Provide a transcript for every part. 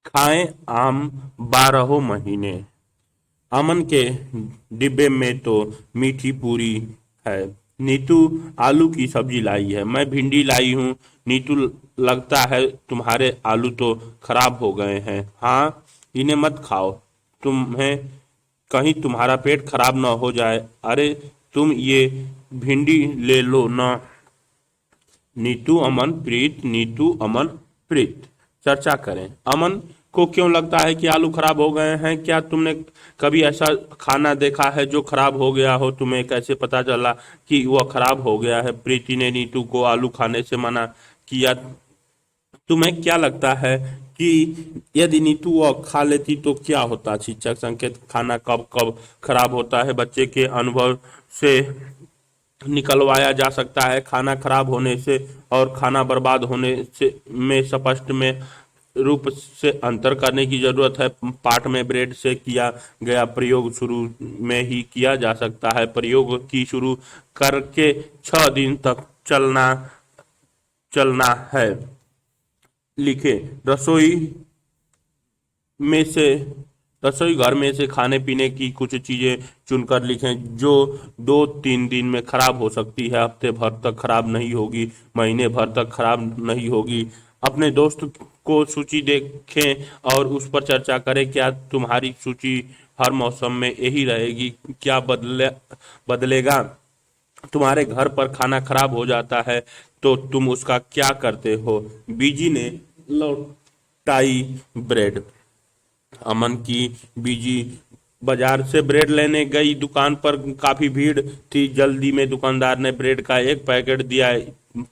खाएं आम 12 महीने। अमन के डिब्बे में तो मीठी पूरी है। नीतू आलू की सब्जी लाई है। मैं भिंडी लाई हूँ। नीतू लगता है तुम्हारे आलू तो खराब हो गए हैं। हाँ, इन्हें मत खाओ, तुम्हें कहीं तुम्हारा पेट खराब ना हो जाए। अरे तुम ये भिंडी ले लो ना। नीतू अमन प्रीत, नीतू अमन प्रीत। चर्चा करें। अमन को क्यों लगता है कि आलू खराब हो गए हैं? क्या तुमने कभी ऐसा खाना देखा है जो खराब हो गया हो? तुम्हें कैसे पता चला कि वह खराब हो गया है? प्रीति ने नीतू को आलू खाने से मना किया। तुम्हें क्या लगता है कि यदि नीतू वह खा लेती तो क्या होता? शिक्षक संकेत। खाना कब कब खराब होता है बच्चे के अनुभव से निकलवाया जा सकता है। खाना खराब होने से और खाना बर्बाद होने से में स्पष्ट में रूप से अंतर करने की जरूरत है। पाठ में ब्रेड से किया गया प्रयोग शुरू में ही किया जा सकता है। प्रयोग की शुरू करके 6 दिन तक चलना चलना है। लिखे। रसोई में से रसोई घर में से खाने पीने की कुछ चीजें चुनकर लिखें जो 2-3 दिन में खराब हो सकती है, हफ्ते भर तक खराब नहीं होगी, महीने भर तक खराब नहीं होगी। अपने दोस्त को सूची देखें और उस पर चर्चा करें। क्या तुम्हारी सूची हर मौसम में यही रहेगी? क्या बदलेगा? तुम्हारे घर पर खाना खराब हो जाता है तो तुम उसका क्या करते हो? बीजी ने लौटाई ब्रेड। अमन की बीजी बाजार से ब्रेड लेने गई। दुकान पर काफी भीड़ थी। जल्दी में दुकानदार ने ब्रेड का एक पैकेट दिया,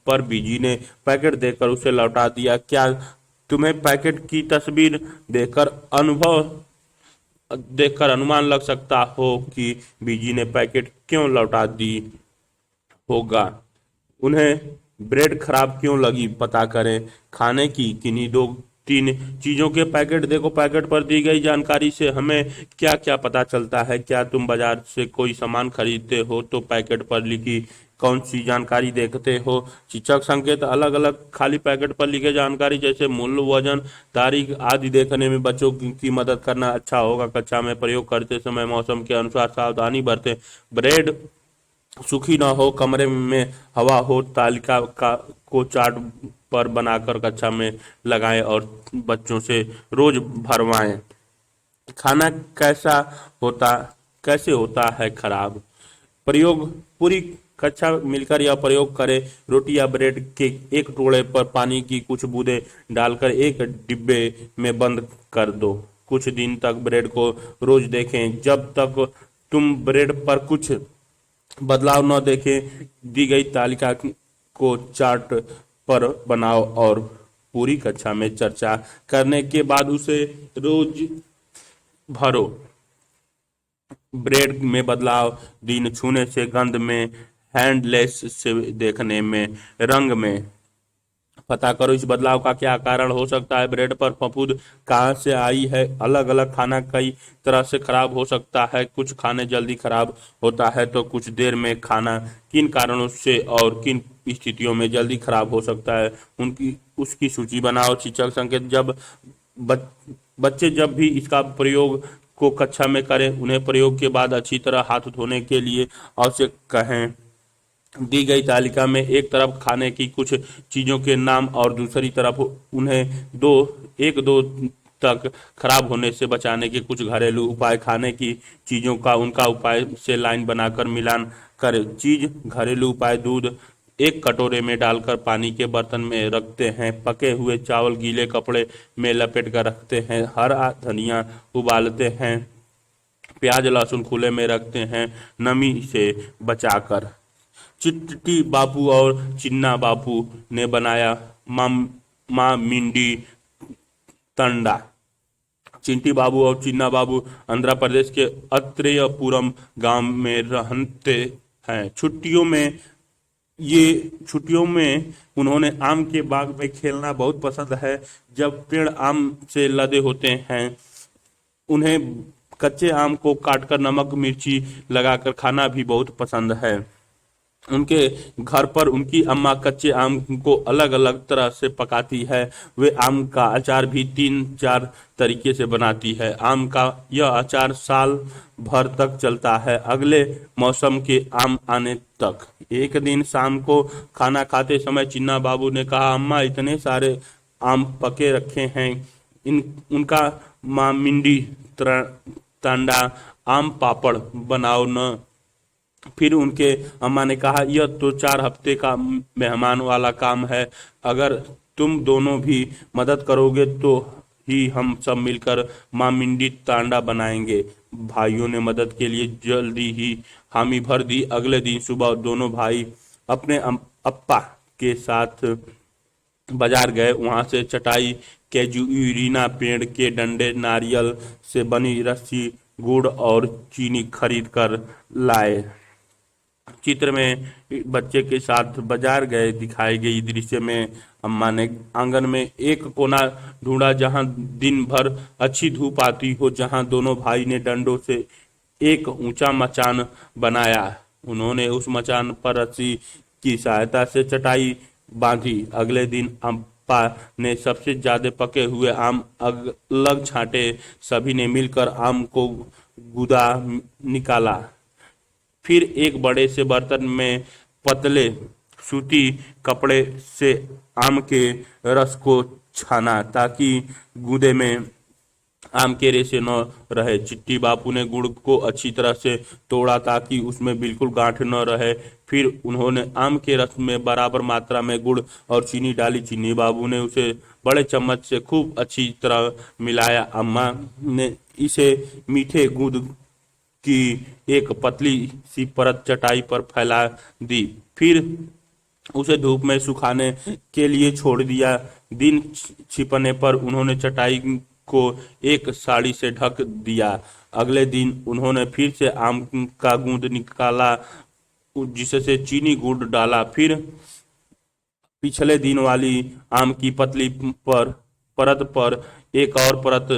पर बीजी ने पैकेट देकर उसे लौटा दिया। क्या तुम्हें पैकेट की तस्वीर देखकर अनुमान लग सकता हो कि बीजी ने पैकेट क्यों लौटा दी होगा? उन्हें ब्रेड खराब क्यों लगी पता करें। खाने की किन्हीं 2-3 चीजों के पैकेट देखो। पैकेट पर दी गई जानकारी से हमें क्या क्या पता चलता है? क्या तुम बाजार से कोई सामान खरीदते हो तो पैकेट पर लिखी कौन सी जानकारी देखते हो? शिक्षक संकेत। अलग अलग खाली पैकेट पर लिखे जानकारी जैसे मूल्य, वजन, तारीख आदि देखने में बच्चों की मदद करना अच्छा होगा। कक्षा में प्रयोग करते समय मौसम के अनुसार सावधानी बरतें। ब्रेड सूखी ना हो, कमरे में हवा हो। तालिका का को चार्ट पर बनाकर कक्षा में लगाएं और बच्चों से रोज भरवाएं। खाना होता कैसे होता है खराब? प्रयोग। पूरी कक्षा मिलकर यह प्रयोग करें। रोटी या ब्रेड के एक टुकड़े पर पानी की कुछ बूंदें डालकर एक डिब्बे में बंद कर दो। कुछ दिन तक ब्रेड को रोज देखें। जब तक तुम ब्रेड पर कुछ बदलाव न देखें, दी गई तालिका को चार्ट पर बनाओ और पूरी कक्षा में चर्चा करने के बाद उसे रोज भरो। ब्रेड में बदलाव। दिन छूने से, गंध में, हैंडलेस से देखने में, रंग में। पता करो इस बदलाव का क्या कारण हो सकता है। ब्रेड पर फफूंद कहाँ से आई है? अलग अलग खाना कई तरह से खराब हो सकता है। कुछ खाने जल्दी खराब होता है तो कुछ देर में। खाना किन कारणों से और किन स्थितियों में जल्दी खराब हो सकता है, उनकी उसकी सूची बनाओ। शिक्षक संकेत। बच्चे जब भी इसका प्रयोग को कक्षा में करें, उन्हें प्रयोग के बाद अच्छी तरह हाथ धोने के लिए आवश्यक कहें। दी गई तालिका में एक तरफ खाने की कुछ चीजों के नाम और दूसरी तरफ उन्हें 2 तक खराब होने से बचाने के कुछ घरेलू उपाय। खाने की चीजों का उनका उपाय से लाइन बनाकर मिलान करें। चीज घरेलू उपाय। दूध एक कटोरे में डालकर पानी के बर्तन में रखते हैं। पके हुए चावल गीले कपड़े में लपेट कर रखते हैं। हरा धनिया उबालते हैं। प्याज लहसुन खुले में रखते हैं, नमी से बचाकर। चिट्टी बापू और चिन्ना बापू ने बनाया माँ मिंडी तंडा। चिंटी बाबू और चिन्ना बाबू आंध्र प्रदेश के अत्रेयपुरम गांव में रहते हैं। छुट्टियों में उन्होंने आम के बाग में खेलना बहुत पसंद है। जब पेड़ आम से लदे होते हैं, उन्हें कच्चे आम को काटकर नमक मिर्ची लगाकर खाना भी बहुत पसंद है। उनके घर पर उनकी अम्मा कच्चे आम को अलग अलग तरह से पकाती है। वे आम का अचार भी 3-4 तरीके से बनाती है। आम का यह अचार साल भर तक चलता है, अगले मौसम के आम आने तक। एक दिन शाम को खाना खाते समय चिन्ना बाबू ने कहा, अम्मा इतने सारे आम पके रखे हैं, इन उनका मामिंडी तांडा आम पापड़ बनाओ न। फिर उनके अम्मा ने कहा, यह तो 4 हफ्ते का मेहमान वाला काम है, अगर तुम दोनों भी मदद करोगे तो ही हम सब मिलकर मामिंडी तांडा बनाएंगे। भाइयों ने मदद के लिए जल्दी ही हामी भर दी। अगले दिन सुबह दोनों भाई अपने अप्पा के साथ बाजार गए। वहां से चटाई, कैजुरीना, पेड़ के डंडे, नारियल से बनी रस्सी, गुड़ और चीनी खरीद कर लाए। चित्र में बच्चे के साथ बाजार गए दिखाई गई दृश्य में अम्मा ने आंगन में एक कोना ढूंढा जहां दिन भर अच्छी धूप आती हो, जहां दोनों भाई ने डंडों से एक ऊंचा मचान बनाया। उन्होंने उस मचान पर रस्सी की सहायता से चटाई बांधी। अगले दिन अम्पा ने सबसे ज्यादा पके हुए आम अलग छांटे। सभी ने मिलकर आम को गुदा निकाला। फिर एक बड़े से बर्तन में पतले सूती कपड़े से आम के रस को छाना ताकि गूदे में आम के रेशे न रहे। चिट्टी बापू ने गुड़ को अच्छी तरह से तोड़ा ताकि उसमें बिल्कुल गांठ न रहे। फिर उन्होंने आम के रस में बराबर मात्रा में गुड़ और चीनी डाली। चीनी बाबू ने उसे बड़े चम्मच से खूब अच्छी तरह मिलाया। अम्मा ने इसे मीठे दूध की एक पतली सी परत चटाई पर फैला दी। फिर उसे धूप में सुखाने के लिए छोड़ दिया। दिन छिपने पर उन्होंने चटाई को एक साड़ी से ढक दिया। अगले दिन उन्होंने फिर से आम का गूंद निकाला, जिससे चीनी गुड़ डाला। फिर पिछले दिन वाली आम की पतली परत पर एक और परत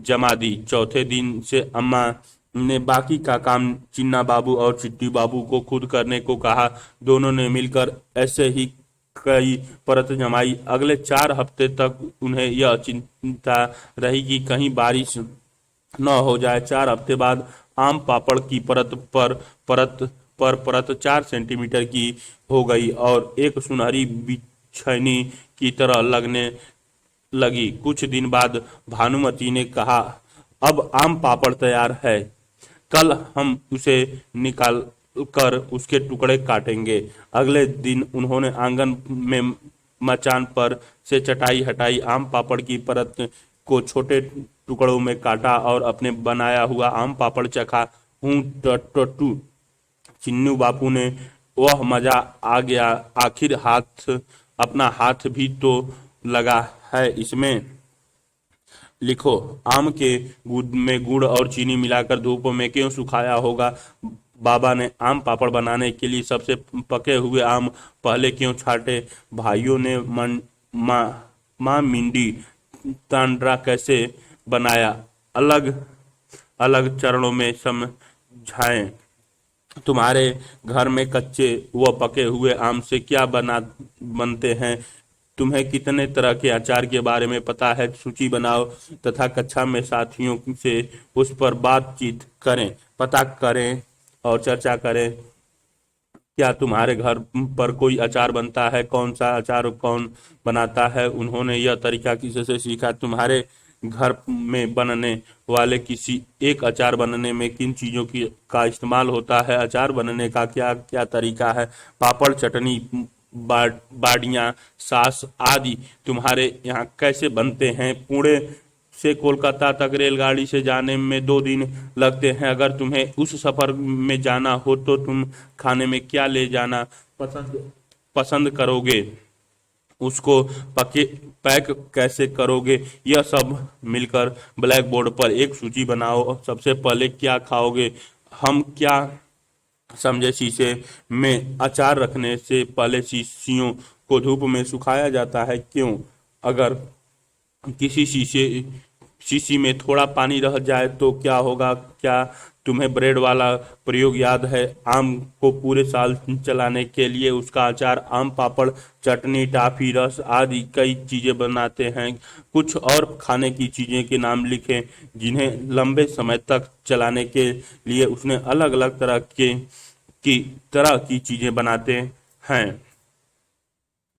जमा दी। चौथे दिन से अम्मा ने बाकी का काम चिन्ना बाबू और चिट्टी बाबू को खुद करने को कहा। दोनों ने मिलकर ऐसे ही कई परत जमाई। अगले 4 हफ्ते तक उन्हें यह चिंता रही कि कहीं बारिश न हो जाए। 4 हफ्ते बाद आम पापड़ की परत 4 सेंटीमीटर की हो गई और एक सुनहरी बिछैनी की तरह लगने लगी। कुछ दिन बाद भानुमती ने कहा, अब आम पापड़ तैयार है, कल हम उसे निकाल कर उसके टुकड़े काटेंगे। अगले दिन उन्होंने आंगन में मचान पर से चटाई हटाई, आम पापड़ की परत को छोटे टुकड़ों में काटा और अपने बनाया हुआ आम पापड़ चखा। हूँ टट्टू, चिन्नू बापू ने, वह मजा आ गया, आखिर अपना हाथ भी तो लगा है इसमें। लिखो, आम के दूध में गुड़ और चीनी मिलाकर धूप में क्यों सुखाया होगा? बाबा ने आम पापड़ बनाने के लिए सबसे पके हुए आम पहले क्यों छांटे? भाइयों ने माँ मिंडी तांड्रा कैसे बनाया? अलग अलग चरणों में समझाएं। तुम्हारे घर में कच्चे व पके हुए आम से क्या बनते हैं? तुम्हें कितने तरह के अचार के बारे में पता है? सूची बनाओ तथा कक्षा में साथियों से उस पर बातचीत करें, पता करें और चर्चा करें। क्या तुम्हारे घर पर कोई अचार बनता है? कौन सा अचार कौन बनाता है? उन्होंने यह तरीका किसी से सीखा? तुम्हारे घर में बनने वाले किसी एक अचार बनने में किन चीज़ों का इस्तेमाल होता है? अचार बनने का क्या क्या तरीका है? पापड़, चटनी, बाड़ियाँ, सास आदि तुम्हारे यहाँ कैसे बनते हैं? पुणे से कोलकाता तक रेलगाड़ी से जाने में 2 दिन लगते हैं। अगर तुम्हें उस सफर में जाना हो तो तुम खाने में क्या ले जाना पसंद करोगे? उसको पैक कैसे करोगे? यह सब मिलकर ब्लैक बोर्ड पर एक सूची बनाओ। सबसे पहले क्या खाओगे? हम क्या समझे? शीशे में अचार रखने से पहले शीशियों को धूप में सुखाया जाता है, क्यों? अगर किसी शीशे शीशी में थोड़ा पानी रह जाए तो क्या होगा? क्या तुम्हें ब्रेड वाला प्रयोग याद है? आम को पूरे साल चलाने के लिए उसका अचार, आम पापड़, चटनी, टाफी, रस आदि कई चीजें बनाते हैं। कुछ और खाने की चीजें के नाम लिखें जिन्हें लंबे समय तक चलाने के लिए उसने अलग अलग तरह की चीजें बनाते हैं।